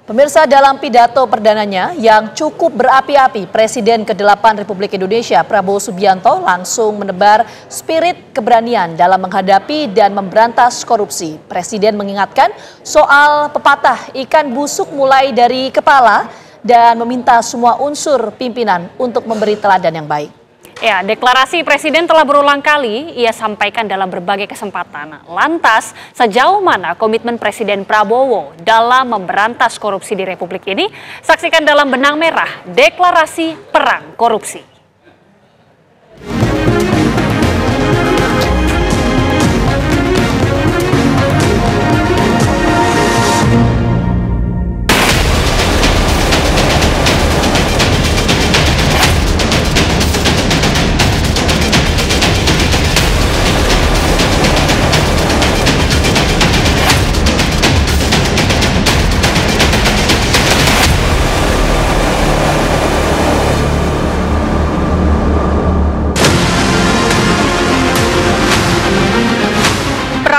Pemirsa, dalam pidato perdananya yang cukup berapi-api, Presiden ke-8 Republik Indonesia Prabowo Subianto langsung menebar spirit keberanian dalam menghadapi dan memberantas korupsi. Presiden mengingatkan soal pepatah ikan busuk mulai dari kepala dan meminta semua unsur pimpinan untuk memberi teladan yang baik. Ya, deklarasi Presiden telah berulang kali ia sampaikan dalam berbagai kesempatan. Lantas, sejauh mana komitmen Presiden Prabowo dalam memberantas korupsi di Republik ini? Saksikan dalam Benang Merah, Deklarasi Perang Korupsi.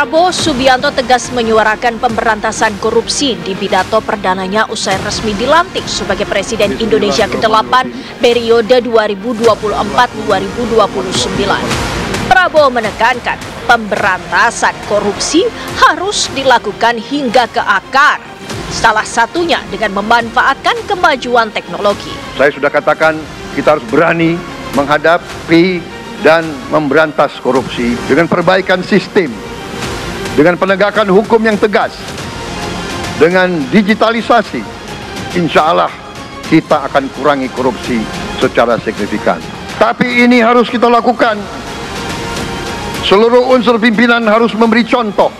Prabowo Subianto tegas menyuarakan pemberantasan korupsi di pidato perdananya usai resmi dilantik sebagai Presiden Indonesia ke-8 periode 2024-2029. Prabowo menekankan pemberantasan korupsi harus dilakukan hingga ke akar, salah satunya dengan memanfaatkan kemajuan teknologi. Saya sudah katakan kita harus berani menghadapi dan memberantas korupsi dengan perbaikan sistem, dengan penegakan hukum yang tegas, dengan digitalisasi. Insya Allah kita akan kurangi korupsi secara signifikan. Tapi ini harus kita lakukan. Seluruh unsur pimpinan harus memberi contoh.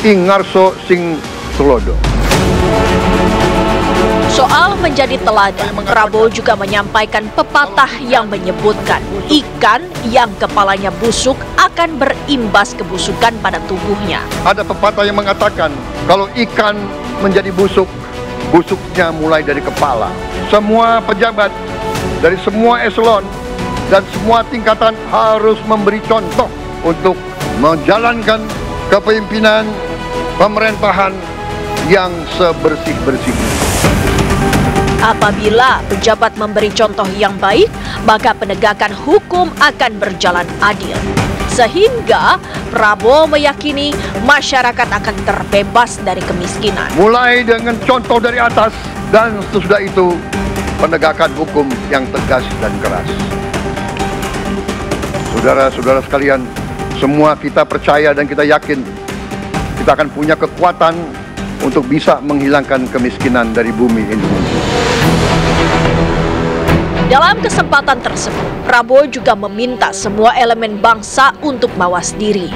Ingarso sing tulodo. Soal menjadi teladan, Prabowo juga menyampaikan pepatah yang menyebutkan ikan yang kepalanya busuk akan berimbas kebusukan pada tubuhnya. Ada pepatah yang mengatakan kalau ikan menjadi busuk, busuknya mulai dari kepala. Semua pejabat dari semua eselon dan semua tingkatan harus memberi contoh untuk menjalankan kepemimpinan pemerintahan yang sebersih-bersihnya. Apabila pejabat memberi contoh yang baik, maka penegakan hukum akan berjalan adil. Sehingga Prabowo meyakini masyarakat akan terbebas dari kemiskinan. Mulai dengan contoh dari atas dan sesudah itu penegakan hukum yang tegas dan keras. Saudara-saudara sekalian, semua kita percaya dan kita yakin kita akan punya kekuatan untuk bisa menghilangkan kemiskinan dari bumi Indonesia. Dalam kesempatan tersebut, Prabowo juga meminta semua elemen bangsa untuk mawas diri.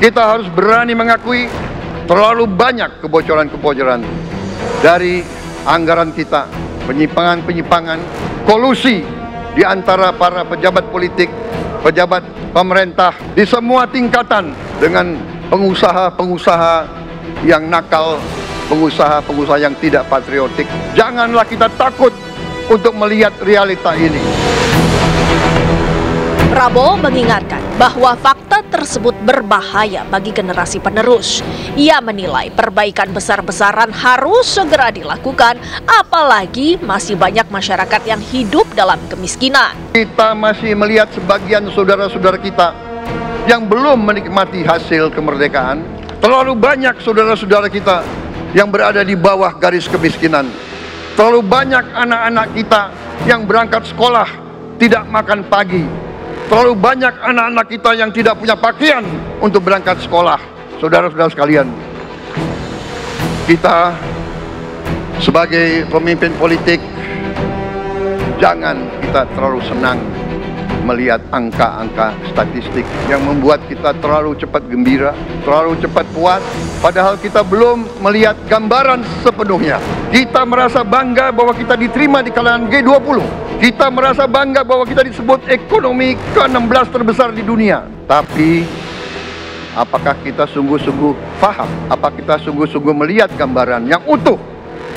Kita harus berani mengakui terlalu banyak kebocoran-kebocoran dari anggaran kita, penyimpangan-penyimpangan, kolusi di antara para pejabat politik, pejabat pemerintah di semua tingkatan dengan pengusaha-pengusaha yang nakal, pengusaha-pengusaha yang tidak patriotik. Janganlah kita takut untuk melihat realita ini. Prabowo mengingatkan bahwa fakta tersebut berbahaya bagi generasi penerus. Ia menilai perbaikan besar-besaran harus segera dilakukan, apalagi masih banyak masyarakat yang hidup dalam kemiskinan. Kita masih melihat sebagian saudara-saudara kita yang belum menikmati hasil kemerdekaan. Terlalu banyak saudara-saudara kita yang berada di bawah garis kemiskinan. Terlalu banyak anak-anak kita yang berangkat sekolah tidak makan pagi. Terlalu banyak anak-anak kita yang tidak punya pakaian untuk berangkat sekolah. Saudara-saudara sekalian, kita sebagai pemimpin politik, jangan kita terlalu senang melihat angka-angka statistik yang membuat kita terlalu cepat gembira, terlalu cepat puas, padahal kita belum melihat gambaran sepenuhnya. Kita merasa bangga bahwa kita diterima di kalangan G20. Kita merasa bangga bahwa kita disebut ekonomi ke-16 terbesar di dunia. Tapi, apakah kita sungguh-sungguh paham? Apakah kita sungguh-sungguh melihat gambaran yang utuh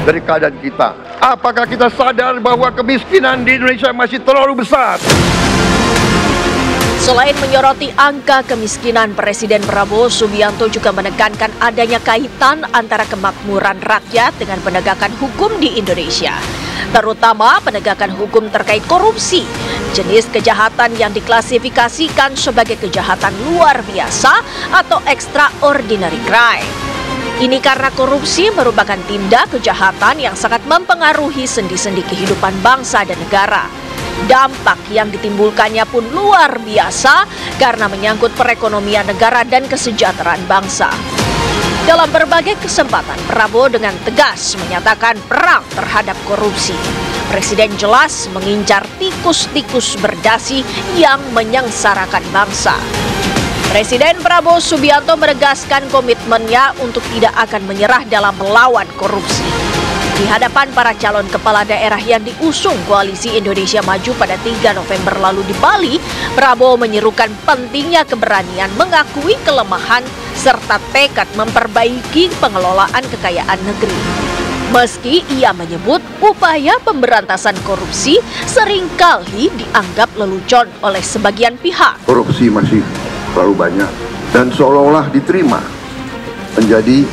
dari keadaan kita? Apakah kita sadar bahwa kemiskinan di Indonesia masih terlalu besar? Selain menyoroti angka kemiskinan, Presiden Prabowo Subianto juga menekankan adanya kaitan antara kemakmuran rakyat dengan penegakan hukum di Indonesia, terutama penegakan hukum terkait korupsi, jenis kejahatan yang diklasifikasikan sebagai kejahatan luar biasa atau extraordinary crime. Ini karena korupsi merupakan tindak kejahatan yang sangat mempengaruhi sendi-sendi kehidupan bangsa dan negara. Dampak yang ditimbulkannya pun luar biasa karena menyangkut perekonomian negara dan kesejahteraan bangsa. Dalam berbagai kesempatan, Prabowo dengan tegas menyatakan perang terhadap korupsi. Presiden jelas mengincar tikus-tikus berdasi yang menyengsarakan bangsa. Presiden Prabowo Subianto menegaskan komitmennya untuk tidak akan menyerah dalam melawan korupsi. Di hadapan para calon kepala daerah yang diusung Koalisi Indonesia Maju pada 3 November lalu di Bali, Prabowo menyerukan pentingnya keberanian mengakui kelemahan serta tekad memperbaiki pengelolaan kekayaan negeri. Meski ia menyebut upaya pemberantasan korupsi seringkali dianggap lelucon oleh sebagian pihak. Korupsi masih terlalu banyak dan seolah-olah diterima menjadi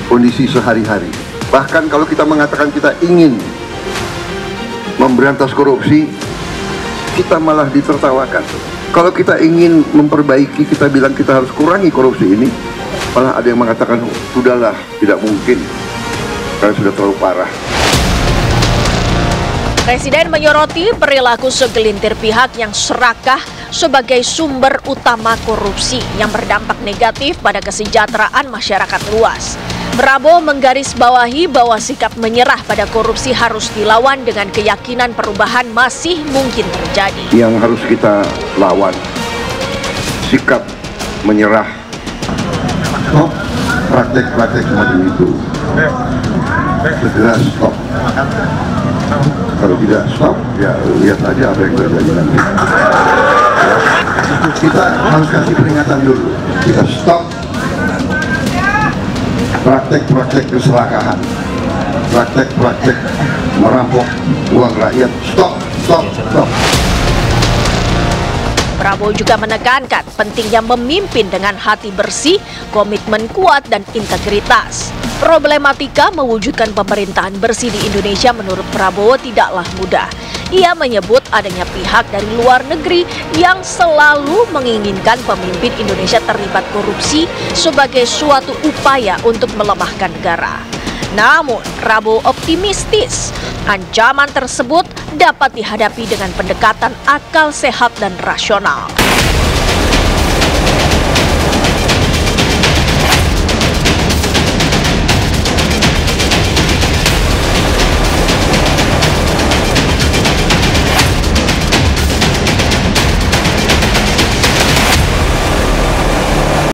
kondisi sehari-hari. Bahkan kalau kita mengatakan kita ingin memberantas korupsi, kita malah ditertawakan. Kalau kita ingin memperbaiki, kita bilang kita harus kurangi korupsi ini, malah ada yang mengatakan, sudahlah, tidak mungkin, karena sudah terlalu parah. Presiden menyoroti perilaku segelintir pihak yang serakah sebagai sumber utama korupsi yang berdampak negatif pada kesejahteraan masyarakat luas. Prabowo menggarisbawahi bahwa sikap menyerah pada korupsi harus dilawan dengan keyakinan perubahan masih mungkin terjadi. Yang harus kita lawan, sikap menyerah. Stop praktek-praktek semacam itu. Segera stop. Kalau tidak stop, ya lihat aja apa yang terjadi nanti. Kita harus kasih peringatan dulu. Kita stop praktek-praktek keserakahan, praktek-praktek merampok uang rakyat. Stop. Prabowo juga menekankan pentingnya memimpin dengan hati bersih, komitmen kuat, dan integritas. Problematika mewujudkan pemerintahan bersih di Indonesia menurut Prabowo tidaklah mudah. Ia menyebut adanya pihak dari luar negeri yang selalu menginginkan pemimpin Indonesia terlibat korupsi sebagai suatu upaya untuk melemahkan negara. Namun, Prabowo optimistis ancaman tersebut dapat dihadapi dengan pendekatan akal sehat dan rasional.